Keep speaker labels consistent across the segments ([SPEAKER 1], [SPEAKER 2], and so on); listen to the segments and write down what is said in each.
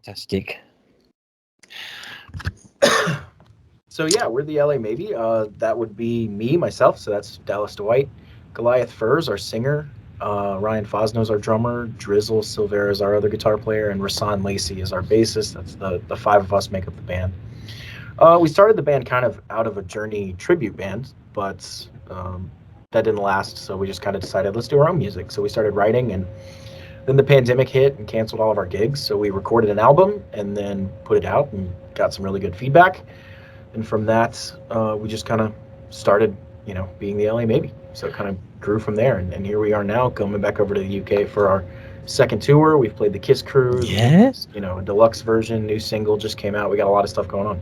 [SPEAKER 1] Fantastic.
[SPEAKER 2] So yeah, we're the LA Maybe. That would be me, myself. So that's Dallas Dwight, Goliath Furs, our singer. Ryan Fosno's our drummer. Drizzle Silvera is our other guitar player, and Rasan Lacey is our bassist. That's the five of us make up the band. We started the band kind of out of a Journey tribute band, but that didn't last. So we just kind of decided let's do our own music. So we started writing, and then the pandemic hit and canceled all of our gigs. So we recorded an album and then put it out and got some really good feedback. And from that, we just kind of started, being the LA Maybe. So it kind of grew from there, and here we are now, coming back over to the UK for our second tour. We've played the Kiss Cruise,
[SPEAKER 1] Yes.
[SPEAKER 2] a deluxe version, new single just came out. We got a lot of stuff going on.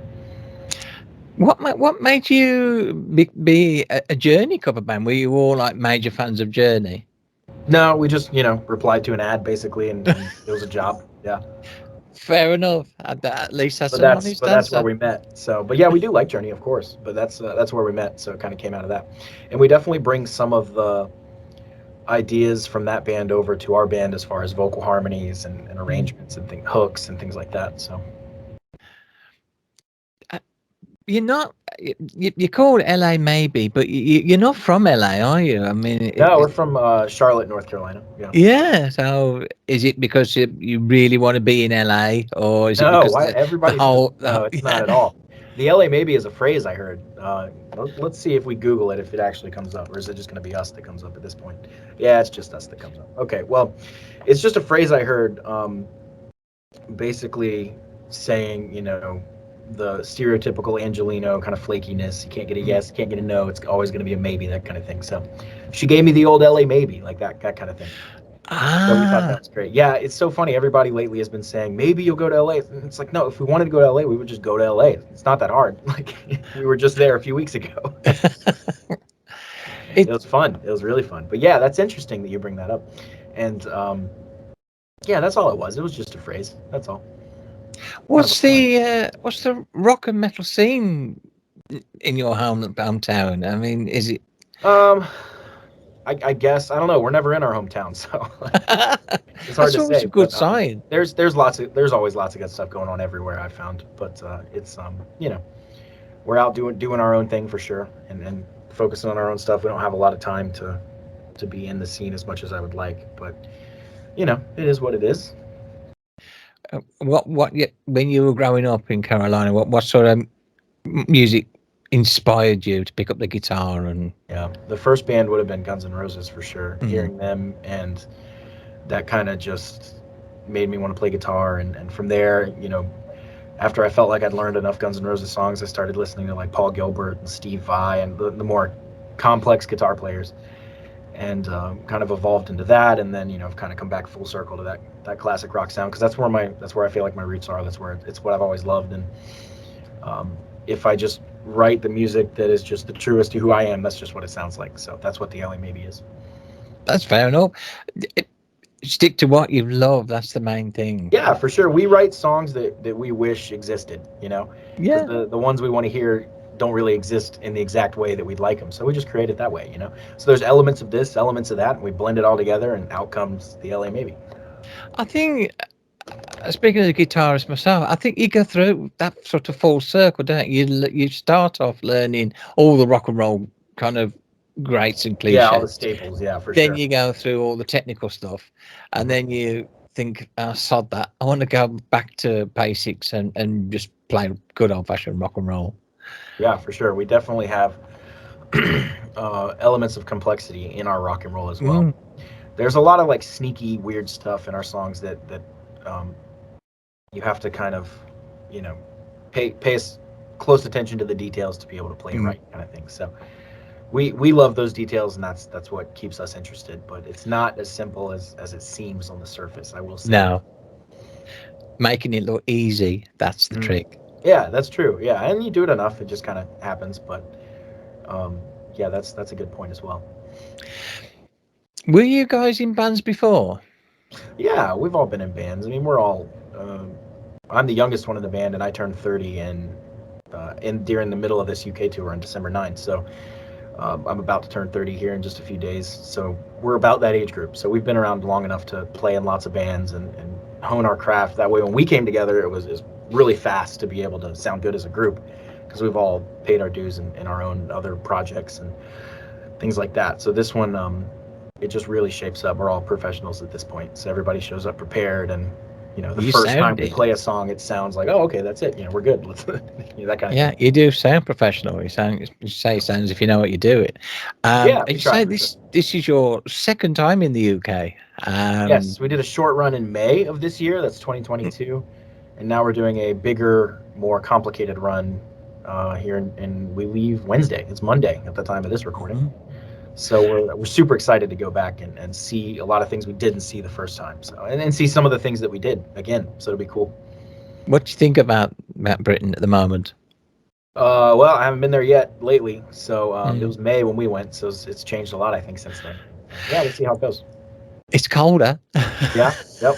[SPEAKER 1] What made you be a Journey cover band? Were you all like major fans of Journey?
[SPEAKER 2] No, we just replied to an ad basically, and it was a job. Yeah.
[SPEAKER 1] Fair enough. At least that's
[SPEAKER 2] But
[SPEAKER 1] an
[SPEAKER 2] that's
[SPEAKER 1] honest
[SPEAKER 2] but that's where
[SPEAKER 1] answer.
[SPEAKER 2] we met. So, but yeah, we do like Journey, of course. But that's where we met. So it kind of came out of that, and we definitely bring some of the ideas from that band over to our band as far as vocal harmonies and arrangements and hooks and things like that. So
[SPEAKER 1] Uh, You're not. You're called LA maybe, but you're not from LA, are you? I mean,
[SPEAKER 2] no, we're from Charlotte, North Carolina. Yeah.
[SPEAKER 1] yeah. So is it because you really want to be in LA, or is it
[SPEAKER 2] No,
[SPEAKER 1] because
[SPEAKER 2] why
[SPEAKER 1] the
[SPEAKER 2] everybody says
[SPEAKER 1] whole
[SPEAKER 2] no. It's not
[SPEAKER 1] yeah?
[SPEAKER 2] at all. The LA Maybe is a phrase I heard. Let's see if we Google it, if it actually comes up, or is it just going to be us that comes up at this point? Yeah, it's just us that comes up. Okay, well, it's just a phrase I heard, basically saying, the stereotypical Angelino kind of flakiness. You can't get a yes, you can't get a no. It's always going to be a maybe, that kind of thing. So she gave me the old LA Maybe, like that kind of thing. So we thought that
[SPEAKER 1] Ah,
[SPEAKER 2] was great. Yeah, it's so funny. Everybody lately has been saying maybe you'll go to LA. And it's like, no, if we wanted to go to LA, we would just go to LA. It's not that hard. Like we were just there a few weeks ago. It
[SPEAKER 1] it.
[SPEAKER 2] was fun. It was really fun. But yeah, that's interesting that you bring that up. And yeah, that's all it was. It was just a phrase. That's all. Kind of a pun.
[SPEAKER 1] What's the rock and metal scene in your hometown? I mean, is it?
[SPEAKER 2] Um, I guess I don't know. We're never in our hometown, so it's hard
[SPEAKER 1] That's
[SPEAKER 2] to
[SPEAKER 1] always
[SPEAKER 2] say.
[SPEAKER 1] a good
[SPEAKER 2] But
[SPEAKER 1] sign.
[SPEAKER 2] there's always lots of good stuff going on everywhere. I found, but it's we're out doing our own thing for sure, and focusing on our own stuff. We don't have a lot of time to be in the scene as much as I would like, but it is what it is.
[SPEAKER 1] When you were growing up in Carolina, what sort of music inspired you to pick up the guitar and?
[SPEAKER 2] Yeah, the first band would have been Guns N' Roses for sure.
[SPEAKER 1] Mm.
[SPEAKER 2] Hearing them, and that kind of just made me want to play guitar, and from there, after I felt like I'd learned enough Guns N' Roses songs, I started listening to like Paul Gilbert and Steve Vai and the more complex guitar players, and kind of evolved into that. And then I've kind of come back full circle to that classic rock sound, because that's where I feel like my roots are. That's where it's what I've always loved. And if I just write the music that is just the truest to who I am, that's just what it sounds like. So that's what the LA Maybe is.
[SPEAKER 1] That's fair enough. It- Stick to what you love. That's the main thing.
[SPEAKER 2] Yeah, for sure. We write songs that we wish existed, because
[SPEAKER 1] Yeah,
[SPEAKER 2] the ones we want to hear don't really exist in the exact way that we'd like them. So we just create it that way. So there's elements of this, elements of that, and we blend it all together, and out comes the LA Maybe.
[SPEAKER 1] I think. Speaking as a guitarist myself, I think you go through that sort of full circle, don't you? You start off learning all the rock and roll kind of greats and
[SPEAKER 2] Yeah, all the
[SPEAKER 1] cliches.
[SPEAKER 2] staples. Yeah, for
[SPEAKER 1] Then
[SPEAKER 2] sure.
[SPEAKER 1] you go through all the technical stuff, and
[SPEAKER 2] Mhm.
[SPEAKER 1] then you think, oh, sod that. I want to go back to basics and just play good old fashioned rock and roll.
[SPEAKER 2] Yeah, for sure. We definitely have elements of complexity in our rock and roll as well.
[SPEAKER 1] Mm.
[SPEAKER 2] There's a lot of like sneaky, weird stuff in our songs that um, you have to kind of, you know, pay close attention to the details to be able to play it
[SPEAKER 1] Mm.
[SPEAKER 2] right, kind of thing. So we love those details, and that's what keeps us interested. But it's not as simple as it seems on the surface. I will say that.
[SPEAKER 1] No, making it look easy, that's the
[SPEAKER 2] Mhm.
[SPEAKER 1] trick.
[SPEAKER 2] Yeah, that's true. Yeah, and you do it enough, it just kind of happens. But um, yeah, that's a good point as well.
[SPEAKER 1] Were you guys in bands before?
[SPEAKER 2] Yeah, we've all been in bands. I mean, we're all. I'm the youngest one in the band, and I turned 30 in during the middle of this UK tour on December 9th. So I'm about to turn 30 here in just a few days. So we're about that age group. So we've been around long enough to play in lots of bands and hone our craft. That way, when we came together, it was really fast to be able to sound good as a group, because we've all paid our dues in our own other projects and things like that. So this one, it just really shapes up. We're all professionals at this point, so everybody shows up prepared, and the
[SPEAKER 1] You
[SPEAKER 2] first time
[SPEAKER 1] sound
[SPEAKER 2] we
[SPEAKER 1] it.
[SPEAKER 2] play a song, it sounds like, oh, okay, that's it. We're good. Let's that kind of
[SPEAKER 1] Yeah,
[SPEAKER 2] thing.
[SPEAKER 1] you do sound professional. You say it sounds if you know what you're doing.
[SPEAKER 2] Yeah, we
[SPEAKER 1] You
[SPEAKER 2] try
[SPEAKER 1] say
[SPEAKER 2] for sure.
[SPEAKER 1] this is your second time in the UK.
[SPEAKER 2] Yes, we did a short run in May of this year. That's 2022, and now we're doing a bigger, more complicated run here, and we leave Wednesday. It's Monday at the time of this recording.
[SPEAKER 1] Mhm.
[SPEAKER 2] So we're super excited to go back and see a lot of things we didn't see the first time. So and see some of the things that we did again. So it'll be cool.
[SPEAKER 1] What do you think about Britain at the moment?
[SPEAKER 2] Well, I haven't been there yet lately. So it
[SPEAKER 1] Mm.
[SPEAKER 2] was May when we went. So it's changed a lot, I think, since then. Yeah, we'll see how it goes.
[SPEAKER 1] It's colder.
[SPEAKER 2] Yeah. Yep.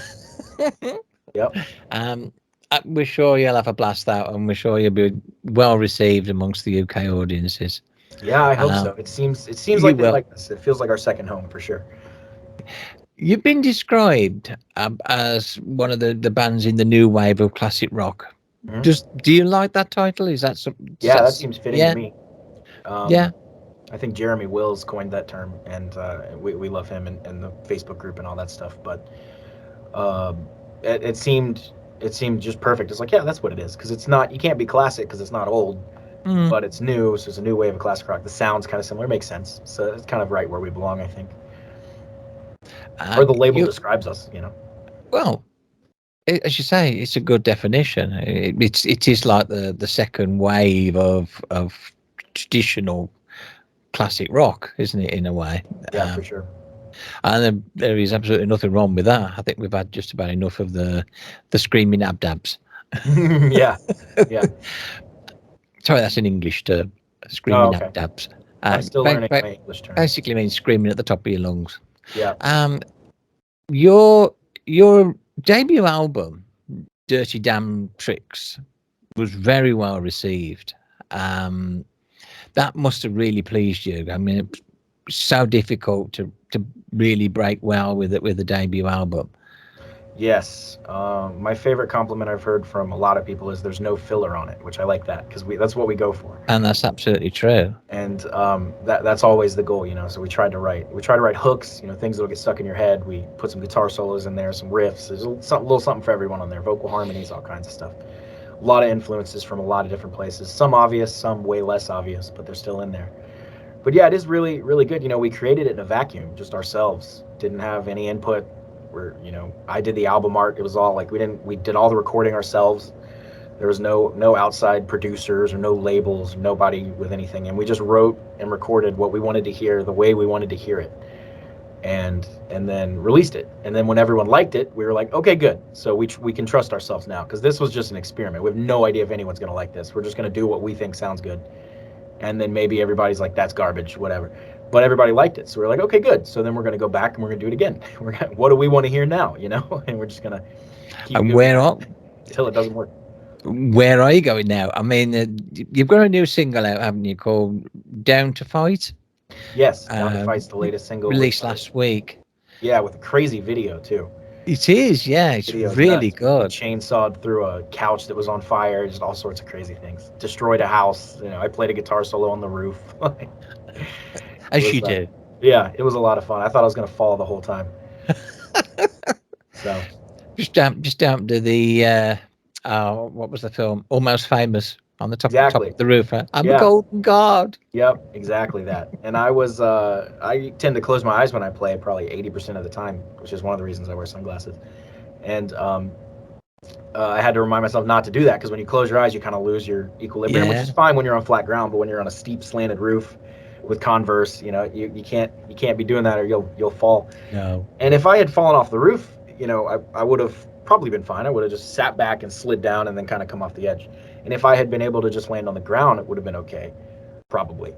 [SPEAKER 2] Yep.
[SPEAKER 1] We're sure you'll have a blast out, and we're sure you'll be well received amongst the UK audiences.
[SPEAKER 2] Yeah, I hope
[SPEAKER 1] Um,
[SPEAKER 2] so. It seems
[SPEAKER 1] you
[SPEAKER 2] like they
[SPEAKER 1] will.
[SPEAKER 2] like this. It feels like our second home for sure.
[SPEAKER 1] You've been described as one of the bands in the new wave of classic rock.
[SPEAKER 2] Mhm.
[SPEAKER 1] Do you like that title? Is that some?
[SPEAKER 2] Yeah, that seems fitting to
[SPEAKER 1] Yeah,
[SPEAKER 2] me.
[SPEAKER 1] yeah.
[SPEAKER 2] I think Jeremy Wills coined that term, and we love him and the Facebook group and all that stuff. But um, it seemed just perfect. It's like, yeah, that's what it is, because it's not, you can't be classic because it's not old,
[SPEAKER 1] Mm.
[SPEAKER 2] but it's new, so it's a new wave of classic rock. The sound's kind of similar, makes sense. So it's kind of right where we belong, I think. Or the label
[SPEAKER 1] You
[SPEAKER 2] describes us.
[SPEAKER 1] well, as you say, it's a good definition. It is like the second wave of traditional classic rock, isn't it? In a way,
[SPEAKER 2] Yeah, for sure.
[SPEAKER 1] and there is absolutely nothing wrong with that. I think we've had just about enough of the screaming abdabs.
[SPEAKER 2] Yeah, yeah.
[SPEAKER 1] Sorry, that's an English term.
[SPEAKER 2] Oh,
[SPEAKER 1] Screaming
[SPEAKER 2] okay.
[SPEAKER 1] abdabs.
[SPEAKER 2] I'm still learning my English terms.
[SPEAKER 1] Basically means screaming at the top of your lungs.
[SPEAKER 2] Yeah.
[SPEAKER 1] Your debut album, Dirty Damn Tricks, was very well received. That must have really pleased you. I mean, it's so difficult to really break well with it with a debut album.
[SPEAKER 2] Yes. My favorite compliment I've heard from a lot of people is there's no filler on it, which I like that, because that's what we go for.
[SPEAKER 1] And that's absolutely true.
[SPEAKER 2] And that's always the goal. So we try to write hooks, things that'll get stuck in your head. We put some guitar solos in there, some riffs. There's a little something for everyone on there. Vocal harmonies, all kinds of stuff. A lot of influences from a lot of different places. Some obvious, some way less obvious, but they're still in there. But yeah, it is really, really good. We created it in a vacuum, just ourselves. Didn't have any input. I did the album art. It was all like we did all the recording ourselves. There was no outside producers or no labels, nobody with anything, and we just wrote and recorded what we wanted to hear the way we wanted to hear it, and then released it. And then when everyone liked it, we were like, okay, good. So we can trust ourselves now, because this was just an experiment. We have no idea if anyone's going to like this. We're just going to do what we think sounds good, and then maybe everybody's like, that's garbage, whatever. But everybody liked it, so we're like, okay, good. So then we're going to go back and we're going to do it again. What do we want to hear now? And we're just going to keep
[SPEAKER 1] And
[SPEAKER 2] doing it until it doesn't work.
[SPEAKER 1] where are you going now? I mean, you've got a new single out, haven't you, called Down to Fight?
[SPEAKER 2] Yes, Down to Fight's the latest single.
[SPEAKER 1] Released last week.
[SPEAKER 2] Yeah, with a crazy video too.
[SPEAKER 1] It is, yeah. It's really good.
[SPEAKER 2] Chainsawed through a couch that was on fire, just all sorts of crazy things. Destroyed a house. I played a guitar solo on the roof.
[SPEAKER 1] As you do.
[SPEAKER 2] Yeah, it was a lot of fun. I thought I was going to fall the whole time. So
[SPEAKER 1] just down to the what was the film? Almost Famous, on the top
[SPEAKER 2] exactly.
[SPEAKER 1] of the roof. I'm a golden god.
[SPEAKER 2] Yep, exactly that. And I tend to close my eyes when I play, probably 80% of the time, which is one of the reasons I wear sunglasses. And I had to remind myself not to do that, because when you close your eyes, you kind of lose your equilibrium, which is fine when you're on flat ground, but when you're on a steep slanted roof with Converse, you can't be doing that, or you'll fall.
[SPEAKER 1] No.
[SPEAKER 2] And if I had fallen off the roof, I would have probably been fine. I would have just sat back and slid down and then kind of come off the edge. And if I had been able to just land on the ground, it would have been okay, probably.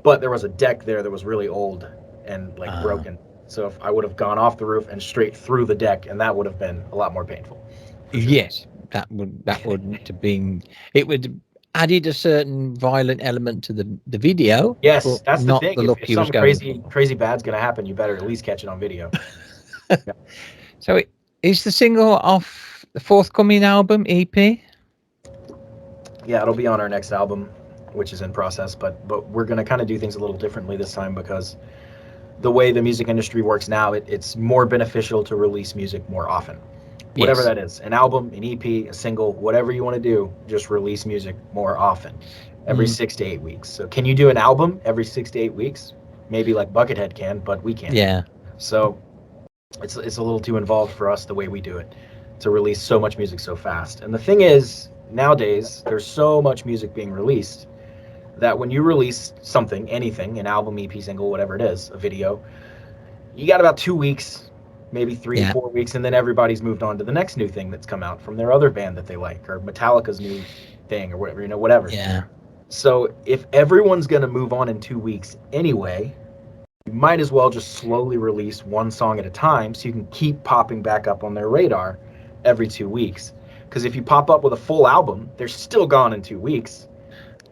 [SPEAKER 2] But there was a deck there that was really old and broken. So if I would have gone off the roof and straight through the deck, and that would have been a lot more painful.
[SPEAKER 1] Sure. Yes, that wouldn't have been. It would added a certain violent element to the video.
[SPEAKER 2] Yes, that's
[SPEAKER 1] not
[SPEAKER 2] the thing.
[SPEAKER 1] The look
[SPEAKER 2] if
[SPEAKER 1] you was
[SPEAKER 2] something
[SPEAKER 1] going
[SPEAKER 2] crazy bad's gonna happen, you better at least catch it on video.
[SPEAKER 1] Yeah. So Is the single off the forthcoming album EP?
[SPEAKER 2] Yeah, it'll be on our next album, which is in process. But we're gonna kind of do things a little differently this time because the way the music industry works now, it's more beneficial to release music more often. Whatever
[SPEAKER 1] Yes.
[SPEAKER 2] that is, an album, an EP, a single, whatever you want to do, just release music more often, every
[SPEAKER 1] Mm,
[SPEAKER 2] 6 to 8 weeks. So can you do an album every 6 to 8 weeks? Maybe like Buckethead can, but we can't.
[SPEAKER 1] yeah.
[SPEAKER 2] So it's a little too involved for us the way we do it to release so much music so fast. And the thing is, nowadays there's so much music being released that when you release something, anything, an album, EP, single, whatever it is, a video, you got about 2 weeks, maybe three,
[SPEAKER 1] Yeah.
[SPEAKER 2] 4 weeks, and then everybody's moved on to the next new thing that's come out from their other band that they like, or Metallica's new thing, or whatever, whatever.
[SPEAKER 1] Yeah.
[SPEAKER 2] So if everyone's going to move on in 2 weeks anyway, you might as well just slowly release one song at a time so you can keep popping back up on their radar every 2 weeks. Because if you pop up with a full album, they're still gone in 2 weeks.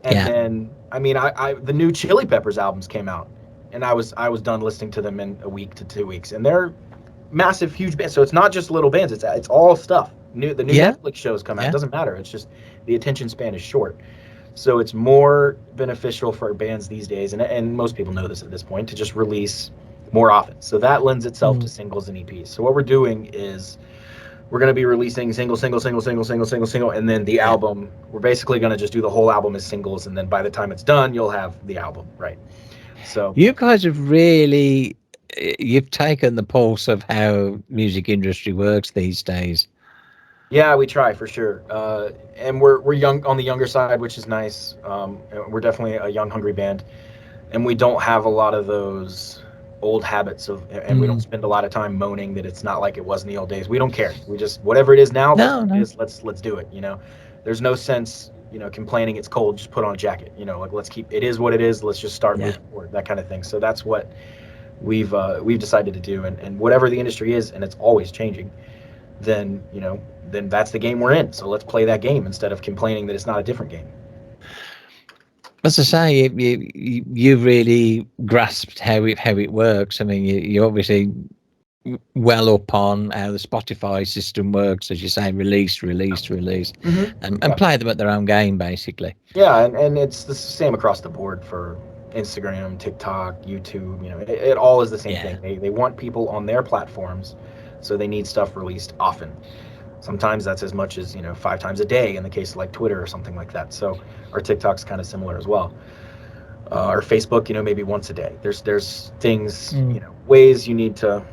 [SPEAKER 2] And
[SPEAKER 1] Yeah.
[SPEAKER 2] then, I mean, the new Chili Peppers albums came out, and I was done listening to them in a week to 2 weeks, and they're massive, huge bands. So it's not just little bands; it's all stuff. The new
[SPEAKER 1] Yeah.
[SPEAKER 2] Netflix shows come out. It
[SPEAKER 1] Yeah.
[SPEAKER 2] doesn't matter. It's just the attention span is short. So it's more beneficial for bands these days, and most people know this at this point, to just release more often. So that lends itself to
[SPEAKER 1] Mm,
[SPEAKER 2] singles and EPs. So what we're doing is we're going to be releasing single, and then the
[SPEAKER 1] yeah.
[SPEAKER 2] album. We're basically going to just do the whole album as singles, and then by the time it's done, you'll have the album, right? So
[SPEAKER 1] You guys have really you've taken the pulse of how music industry works these days.
[SPEAKER 2] yeah, we try for sure, and we're young on the younger side, which is nice. We're definitely a young, hungry band, and we don't have a lot of those old habits and we don't
[SPEAKER 1] Mm.
[SPEAKER 2] spend a lot of time moaning that it's not like it was in the old days. We don't care. We just whatever it is now, that's
[SPEAKER 1] No,
[SPEAKER 2] what it
[SPEAKER 1] no.
[SPEAKER 2] is. Let's do it. There's no sense complaining it's cold. Just put on a jacket. Like let's keep it is what it is. Let's just start
[SPEAKER 1] Yeah.
[SPEAKER 2] moving forward. That kind of thing. So that's what we've decided to do, and whatever the industry is, and it's always changing. Then that's the game we're in. So let's play that game instead of complaining that it's not a different game.
[SPEAKER 1] As I say, you really grasped how it works. I mean, you obviously well up on how the Spotify system works, as you say, release, and
[SPEAKER 2] Yeah.
[SPEAKER 1] play them at their own game, basically.
[SPEAKER 2] Yeah, and it's the same across the board for Instagram, TikTok, YouTube. It all is the same
[SPEAKER 1] Yeah.
[SPEAKER 2] thing. They want people on their platforms, so they need stuff released often. Sometimes that's as much as 5 times a day in the case of like Twitter or something like that. So our TikTok's kind of similar as well. Or Facebook, maybe once a day. There's things,
[SPEAKER 1] Mm.
[SPEAKER 2] ways you need to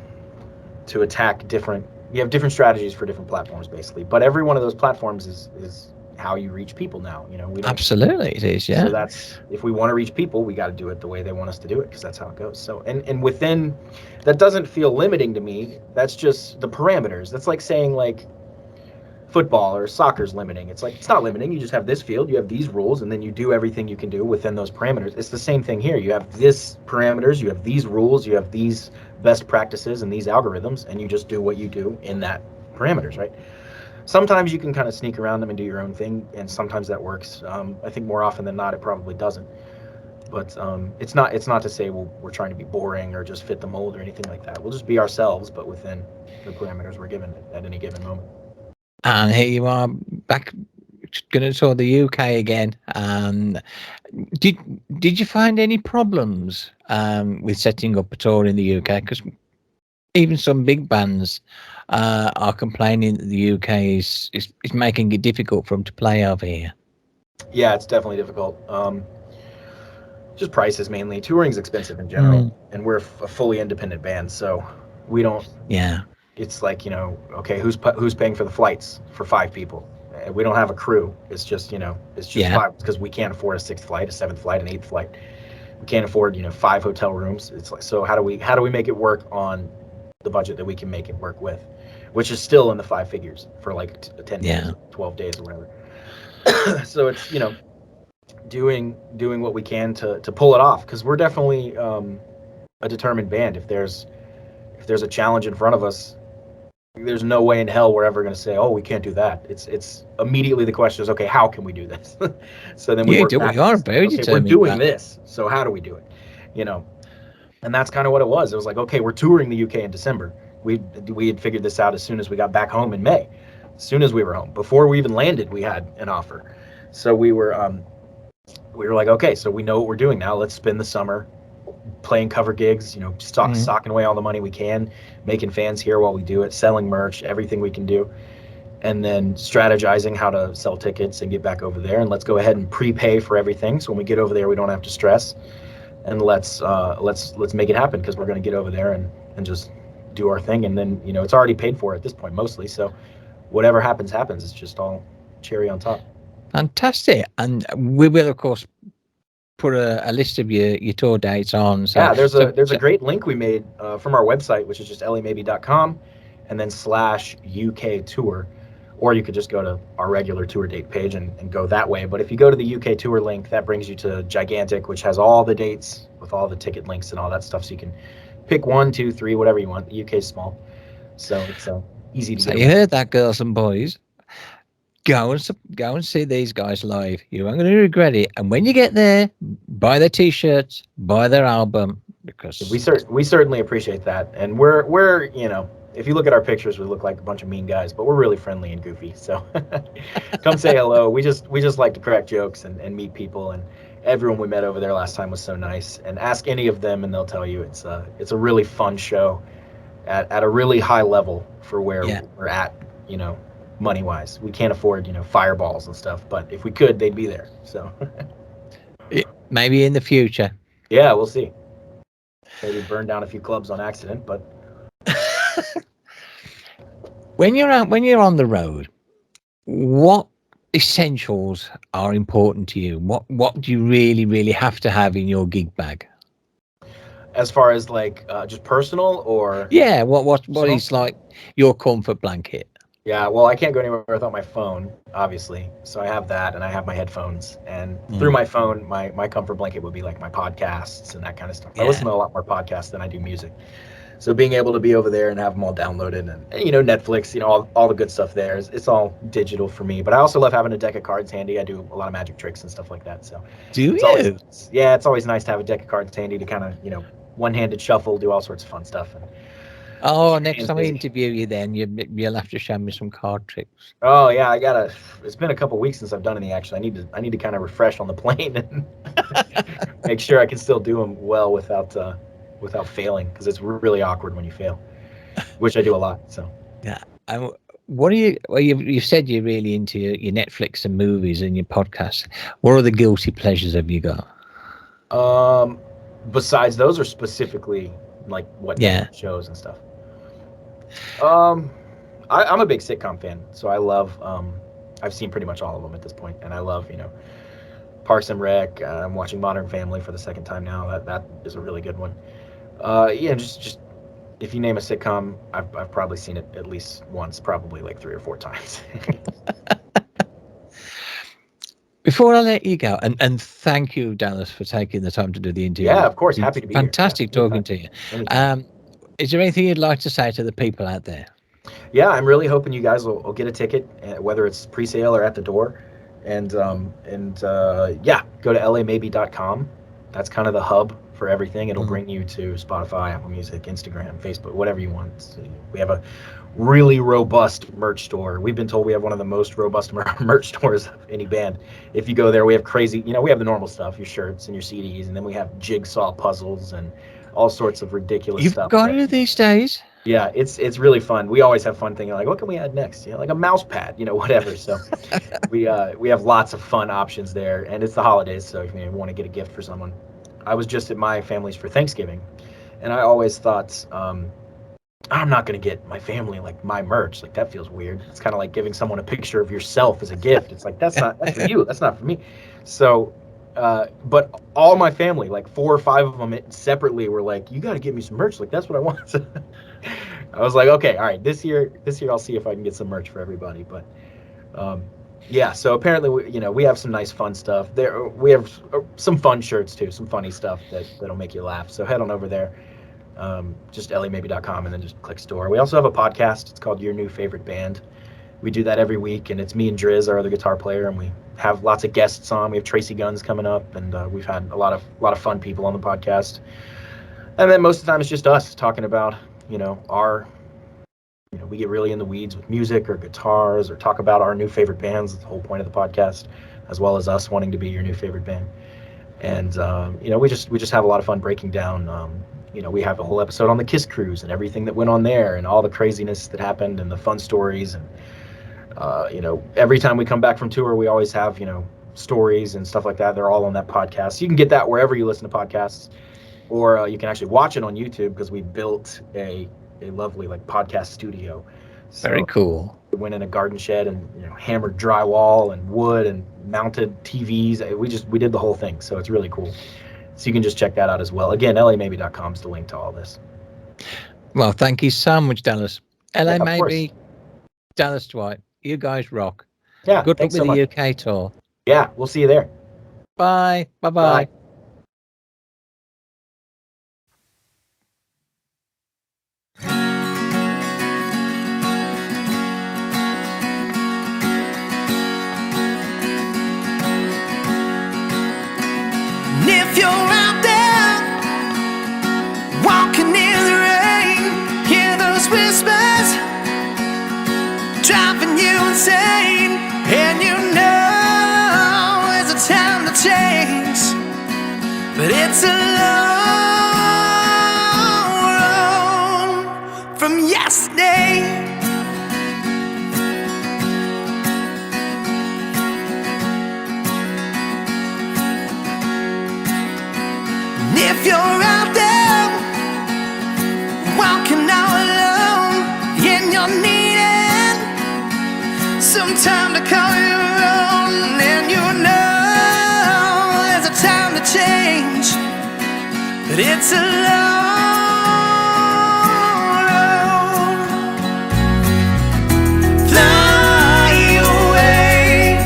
[SPEAKER 2] attack different. You have different strategies for different platforms, basically. But every one of those platforms is how you reach people now. We don't.
[SPEAKER 1] Absolutely, it is.
[SPEAKER 2] So
[SPEAKER 1] Yeah.
[SPEAKER 2] that's if we want to reach people, we got to do it the way they want us to do it because that's how it goes. So and within that doesn't feel limiting to me. That's just the parameters. That's like saying like football or soccer's limiting. It's like it's not limiting. You just have this field, you have these rules, and then you do everything you can do within those parameters. It's the same thing here. You have this parameters, you have these rules, you have these best practices and these algorithms, and you just do what you do in that parameters, right? Sometimes you can kind of sneak around them and do your own thing, and sometimes that works. I think more often than not, it probably doesn't. But it's not to say we're trying to be boring or just fit the mold or anything like that. We'll just be ourselves, but within the parameters we're given at any given moment.
[SPEAKER 1] And here you are back, going to tour the UK again. Did did you find any problems with setting up a tour in the UK? Because even some big bands are complaining that the UK is making it difficult for them to play over here.
[SPEAKER 2] Yeah, it's definitely difficult. Just prices mainly. Touring's expensive in general,
[SPEAKER 1] Mm,
[SPEAKER 2] and we're a fully independent band, so we don't.
[SPEAKER 1] yeah,
[SPEAKER 2] It's like okay, who's paying for the flights for 5 people? We don't have a crew. It's just it's just
[SPEAKER 1] yeah,
[SPEAKER 2] five because we can't afford a sixth flight, a seventh flight, an eighth flight. We can't afford 5 hotel rooms. It's like so how do we make it work on the budget that we can make it work with, which is still in the 5 figures for like 10 days,
[SPEAKER 1] yeah,
[SPEAKER 2] 12 days or whatever. So it's doing what we can to pull it off because we're definitely a determined band. If there's a challenge in front of us, there's no way in hell we're ever going to say, oh, we can't do that. It's immediately the question is, okay, how can we do this? So then we
[SPEAKER 1] you
[SPEAKER 2] work
[SPEAKER 1] do. You are a
[SPEAKER 2] backwards.
[SPEAKER 1] very
[SPEAKER 2] Okay, we're
[SPEAKER 1] determined
[SPEAKER 2] doing
[SPEAKER 1] band.
[SPEAKER 2] this, so how do we do it? you know and that's kind of what it was. It was like, okay, we're touring the UK in December. we had figured this out as soon as we got back home in May. As soon as we were home, before we even landed, we had an offer. So we were like, okay, so we know what we're doing now. Let's spend the summer playing cover gigs, socking away all the money we can, making fans here while we do it, selling merch, everything we can do, and then strategizing how to sell tickets and get back over there. And let's go ahead and prepay for everything, so when we get over there, we don't have to stress. And let's make it happen, because we're going to get over there and just do our thing. And then it's already paid for at this point mostly. So whatever happens. It's just all cherry on top.
[SPEAKER 1] Fantastic. And we will, of course, put a list of your tour dates on. So,
[SPEAKER 2] yeah, there's a great link we made from our website, which is just lamaybe.com, and then /UK tour, or you could just go to our regular tour date page and go that way. But if you go to the UK tour link, that brings you to Gigantic, which has all the dates with all the ticket links and all that stuff. So you can pick 1, 2, 3, whatever you want. The UK is small, so it's easy to get.
[SPEAKER 1] So you heard that, girls and boys. Go and see these guys live. You aren't going to regret it. And when you get there, buy their T-shirts, buy their album, because
[SPEAKER 2] we certainly appreciate that. And we're if you look at our pictures, we look like a bunch of mean guys, but we're really friendly and goofy. So come say hello. We just like to crack jokes and meet people. And everyone we met over there last time was so nice. And ask any of them, and they'll tell you it's a really fun show at a really high level for where we're at. Money wise, we can't afford fireballs and stuff, but if we could, they'd be there. So
[SPEAKER 1] maybe in the future.
[SPEAKER 2] Yeah, we'll see. Maybe burn down a few clubs on accident, but
[SPEAKER 1] when you're on the road, what essentials are important to you? What do you really have to have in your gig bag?
[SPEAKER 2] As far as like just personal, or
[SPEAKER 1] what is like your comfort blanket?
[SPEAKER 2] Yeah, well, I can't go anywhere without my phone, obviously. So I have that, and I have my headphones. And through my phone, my comfort blanket would be like my podcasts and that kind of stuff. I listen to a lot more podcasts than I do music. So being able to be over there and have them all downloaded, and Netflix, all the good stuff there, it's all digital for me. But I also love having a deck of cards handy. I do a lot of magic tricks and stuff like that. So it's always nice to have a deck of cards handy to kind of one-handed shuffle, do all sorts of fun stuff.
[SPEAKER 1] Next time I interview you, then you'll have to show me some card tricks.
[SPEAKER 2] Oh yeah, it's been a couple weeks since I've done any. Actually, I need to kind of refresh on the plane and make sure I can still do them well without failing, because it's really awkward when you fail, which I do a lot. So
[SPEAKER 1] yeah. What are you? Well, you said you're really into your Netflix and movies and your podcasts. What are the guilty pleasures have you got?
[SPEAKER 2] Besides those, or specifically like what shows and stuff? I'm a big sitcom fan, so I love. I've seen pretty much all of them at this point, and I love Parks and Rec. I'm watching Modern Family for the second time now. That is a really good one. Just if you name a sitcom, I've probably seen it at least once, probably like 3 or 4 times.
[SPEAKER 1] Before I let you go, and thank you, Dallas, for taking the time to do the interview.
[SPEAKER 2] Yeah, of course, happy to be
[SPEAKER 1] fantastic
[SPEAKER 2] here.
[SPEAKER 1] talking to you. Is there anything you'd like to say to the people out there?
[SPEAKER 2] Yeah, I'm really hoping you guys will get a ticket, whether it's pre-sale or at the door, and go to lamaybe.com. That's kind of the hub for everything. It'll bring you to Spotify, Apple Music, Instagram, Facebook, whatever you want. So we have a really robust merch store. We've been told we have one of the most robust merch stores of any band. If you go there, we have crazy, we have the normal stuff, your shirts and your CDs, and then we have jigsaw puzzles and all sorts of ridiculous stuff.
[SPEAKER 1] You've got it these days?
[SPEAKER 2] Yeah, it's really fun. We always have fun thinking like, what can we add next? Like a mouse pad, whatever. So we have lots of fun options there, and it's the holidays, so if you want to get a gift for someone. I was just at my family's for Thanksgiving, and I always thought, I'm not going to get my family like my merch. Like that feels weird. It's kind of like giving someone a picture of yourself as a gift. It's like, that's for you. That's not for me. So, but all my family, like 4 or 5 of them separately, were like, you got to get me some merch. Like, that's what I want. I was like, okay, all right, this year I'll see if I can get some merch for everybody. But so apparently we have some nice fun stuff there. We have some fun shirts too, some funny stuff that'll make you laugh. So head on over there, just lamaybe.com, and then just click store. We also have a podcast. It's called Your New Favorite Band. We do that every week, and it's me and Driz, our other guitar player, and we have lots of guests on. We have Tracy Guns coming up, and we've had a lot of fun people on the podcast. And then most of the time it's just us talking about our we get really in the weeds with music or guitars or talk about our new favorite bands. That's the whole point of the podcast, as well as us wanting to be your new favorite band. And we just have a lot of fun breaking down. We have a whole episode on the Kiss cruise and everything that went on there, and all the craziness that happened, and the fun stories. And every time we come back from tour, we always have stories and stuff like that. They're all on that podcast. You can get that wherever you listen to podcasts, or you can actually watch it on YouTube, because we built a lovely podcast studio. So
[SPEAKER 1] Very cool.
[SPEAKER 2] we went in a garden shed and hammered drywall and wood and mounted TVs. We did the whole thing. So it's really cool. So you can just check that out as well. Again, lamaybe.com is the link to all this.
[SPEAKER 1] Well, thank you so much, Dallas. LA
[SPEAKER 2] Yeah,
[SPEAKER 1] Maybe, Dallas Dwight. You guys rock.
[SPEAKER 2] Yeah.
[SPEAKER 1] Good luck with
[SPEAKER 2] so
[SPEAKER 1] the
[SPEAKER 2] much.
[SPEAKER 1] UK tour.
[SPEAKER 2] Yeah, we'll see you there.
[SPEAKER 1] Bye. Bye-bye.
[SPEAKER 2] Bye.
[SPEAKER 3] If you're out there walking in the rain, hear those whispers driving you insane, and you know it's a time to change, but it's a long road from yesterday. If you're out there walking all alone, and you're needing some time to call your own, and you know there's a time to change, but it's a long road. Fly away,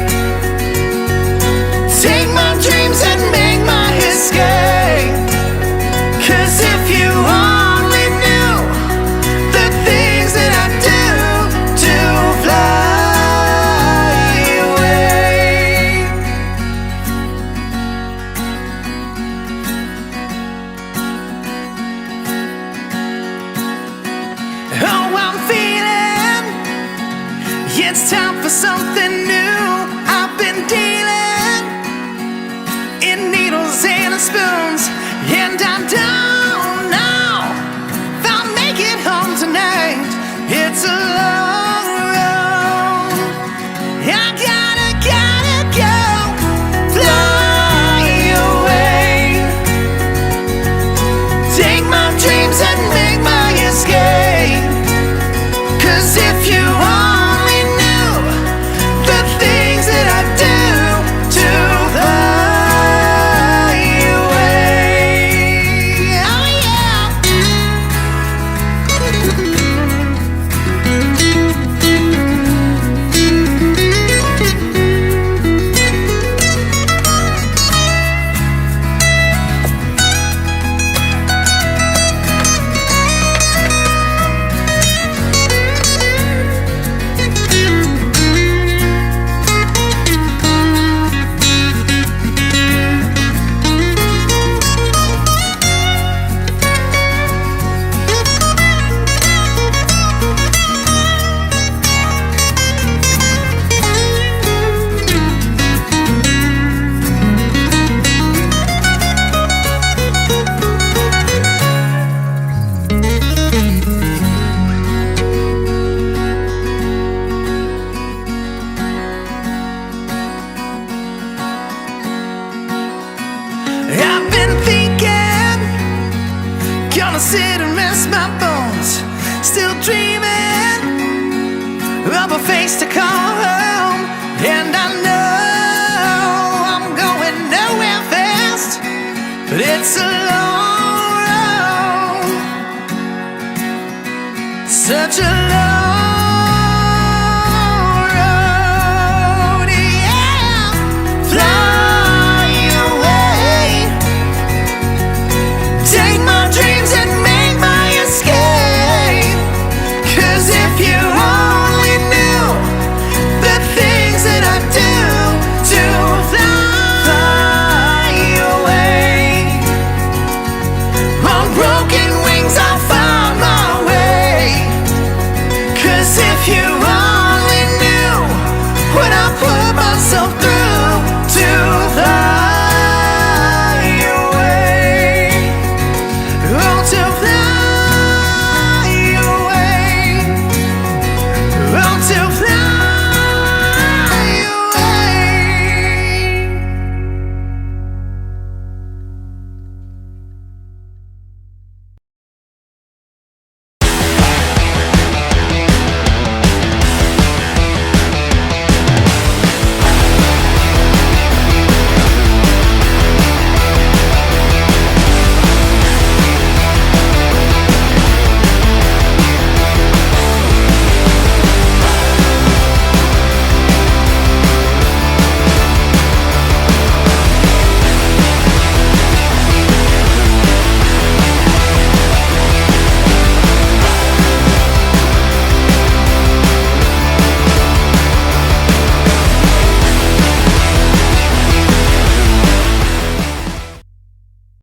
[SPEAKER 3] take my dreams and make my escape. 'Cause if you only knew the things that I do to fly away. Oh, I'm feeling it's time for something new. I've been dealing in needles and spoons, and I don't know if I'll make it home tonight. It's a long road. I gotta go. Fly away. Take my dreams and make my escape. 'Cause if you only knew the things that I do to fly away. Oh yeah. I've been thinking, gonna sit and rest my bones. Still dreaming of a face to call home. And I know I'm going nowhere fast, but it's a long road, such a long